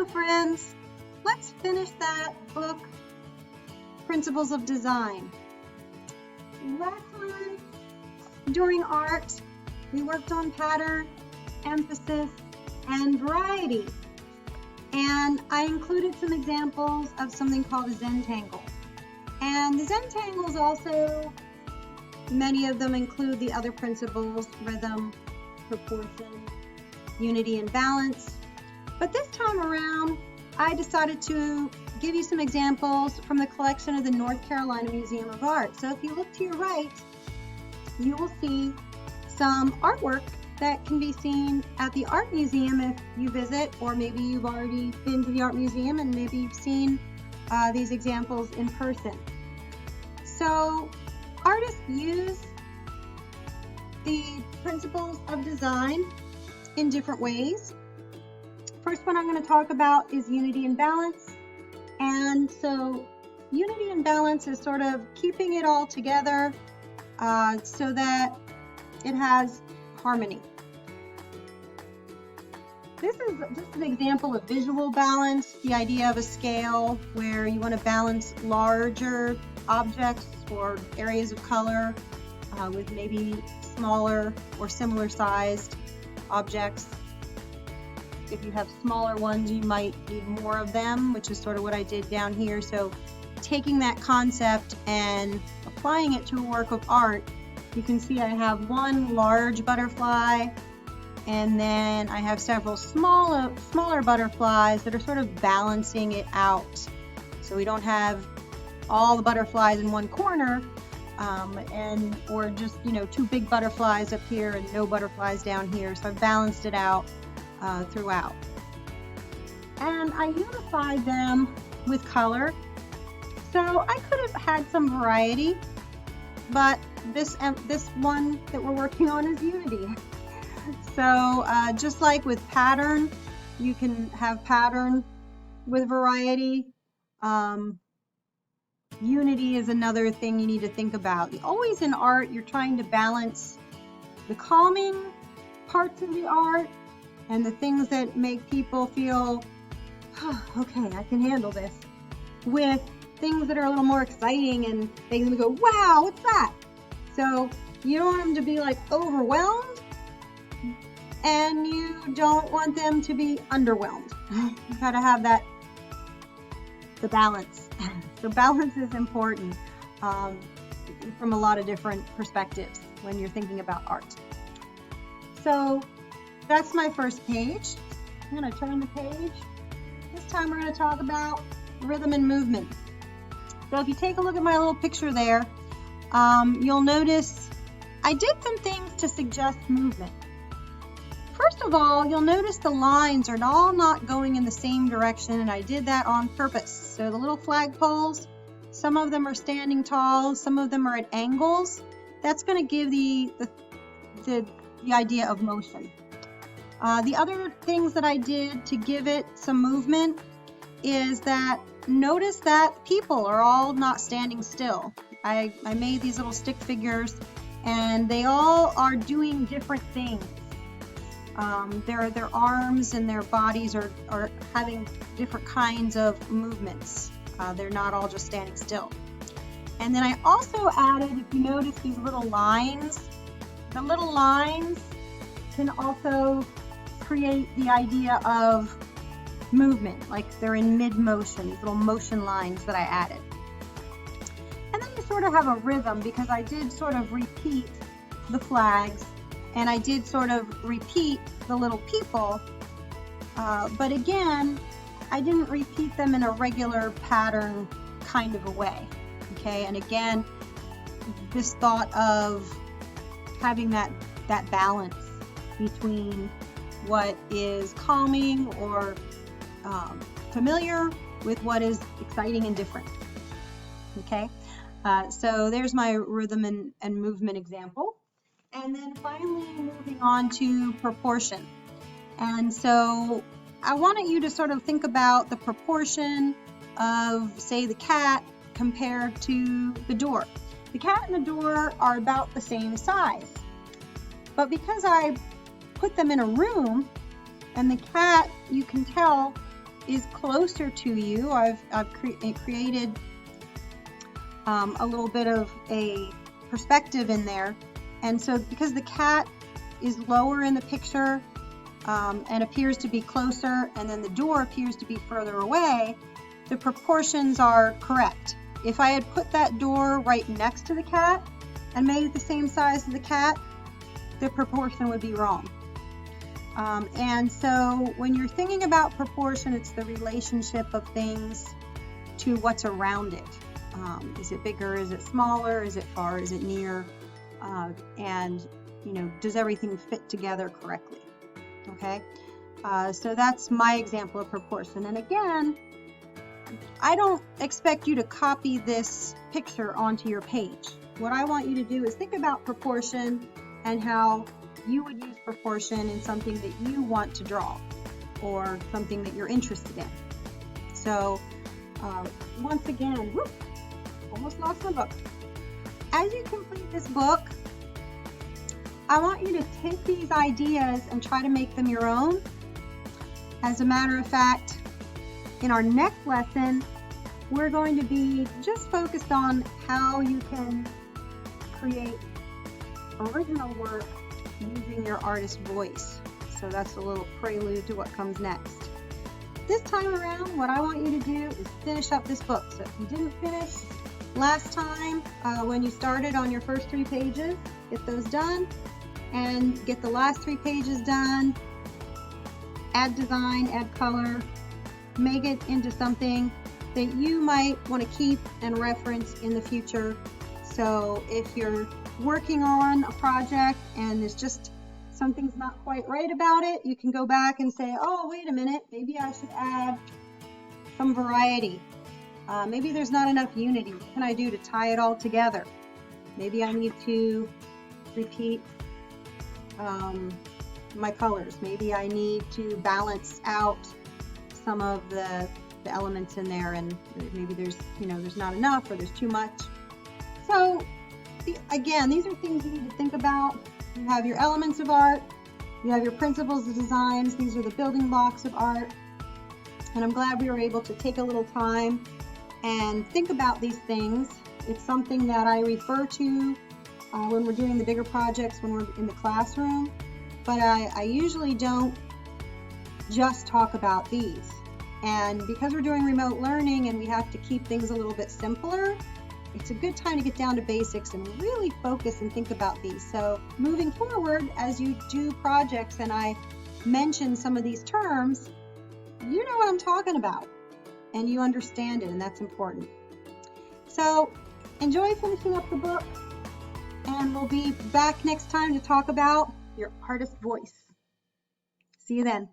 Hello friends, let's finish that book, Principles of Design. Last time during art, we worked on pattern, emphasis, and variety. And I included some examples of something called a Zentangle. And the Zentangles also, many of them include the other principles, rhythm, proportion, unity, and balance. But this time around, I decided to give you some examples from the collection of the North Carolina Museum of Art. So if you look to your right, you will see some artwork that can be seen at the art museum if you visit, or maybe you've already been to the art museum and maybe you've seen these examples in person. So artists use the principles of design in different ways. First one I'm going to talk about is unity and balance. And so unity and balance is sort of keeping it all together so that it has harmony. This is just an example of visual balance, the idea of a scale where you want to balance larger objects or areas of color with maybe smaller or similar sized objects. If you have smaller ones, you might need more of them, which is sort of what I did down here. So taking that concept and applying it to a work of art, you can see I have one large butterfly, and then I have several smaller butterflies that are sort of balancing it out. So we don't have all the butterflies in one corner, or just, two big butterflies up here and no butterflies down here. So I've balanced it out throughout. And I unified them with color. So I could have had some variety, but this one that we're working on is unity. So just like with pattern, you can have pattern with variety. Unity is another thing you need to think about. Always in art, you're trying to balance the calming parts of the art and the things that make people feel, okay, I can handle this, with things that are a little more exciting and they can go, wow, what's that? So you don't want them to be like overwhelmed, and you don't want them to be underwhelmed. You gotta have the balance. So balance is important from a lot of different perspectives when you're thinking about art. So that's my first page. I'm going to turn the page. This time we're going to talk about rhythm and movement. So if you take a look at my little picture there, you'll notice I did some things to suggest movement. First of all, you'll notice the lines are all not going in the same direction, and I did that on purpose. So the little flagpoles, some of them are standing tall, some of them are at angles. That's going to give the idea of motion. The other things that I did to give it some movement is that notice that people are all not standing still. I made these little stick figures, and they all are doing different things. Their arms and their bodies are having different kinds of movements. They're not all just standing still. And then I also added, if you notice these little lines, the little lines can also create the idea of movement, like they're in mid-motion, these little motion lines that I added. And then you sort of have a rhythm, because I did sort of repeat the flags, and I did sort of repeat the little people, but again, I didn't repeat them in a regular pattern kind of a way, okay? And again, this thought of having that balance between what is calming or familiar with what is exciting and different, okay? So there's my rhythm and movement example. And then finally moving on to proportion. And so I wanted you to sort of think about the proportion of, say, the cat compared to the door. The cat and the door are about the same size. But because I put them in a room, and the cat, you can tell, is closer to you. I've created a little bit of a perspective in there. And so because the cat is lower in the picture and appears to be closer, and then the door appears to be further away, the proportions are correct. If I had put that door right next to the cat and made it the same size as the cat, the proportion would be wrong. And so when you're thinking about proportion, it's the relationship of things to what's around it. Is it bigger? Is it smaller? Is it far? Is it near? And, does everything fit together correctly? Okay, so that's my example of proportion. And again, I don't expect you to copy this picture onto your page. What I want you to do is think about proportion and how you would use proportion in something that you want to draw or something that you're interested in. So once again, whoop, almost lost my book. As you complete this book, I want you to take these ideas and try to make them your own. As a matter of fact, in our next lesson, we're going to be just focused on how you can create original work using your artist voice. So that's a little prelude to what comes next. This time around, what I want you to do is finish up this book. So if you didn't finish last time, when you started on your first 3 pages, get those done and get the last 3 pages done. Add design, add color, make it into something that you might want to keep and reference in the future. So if you're working on a project and there's just something's not quite right about it, you can go back and say, oh, wait a minute, maybe I should add some variety. Maybe there's not enough unity. What can I do to tie it all together? Maybe I need to repeat my colors. Maybe I need to balance out some of the elements in there, and maybe there's not enough or there's too much. So again, these are things you need to think about. You have your elements of art, you have your principles of designs. These are the building blocks of art, and I'm glad we were able to take a little time and think about these things. It's something that I refer to when we're doing the bigger projects, when we're in the classroom, but I usually don't just talk about these. And because we're doing remote learning and we have to keep things a little bit simpler, it's a good time to get down to basics and really focus and think about these. So moving forward, as you do projects and I mention some of these terms, you know what I'm talking about and you understand it, and that's important. So enjoy finishing up the book, and we'll be back next time to talk about your artist voice. See you then.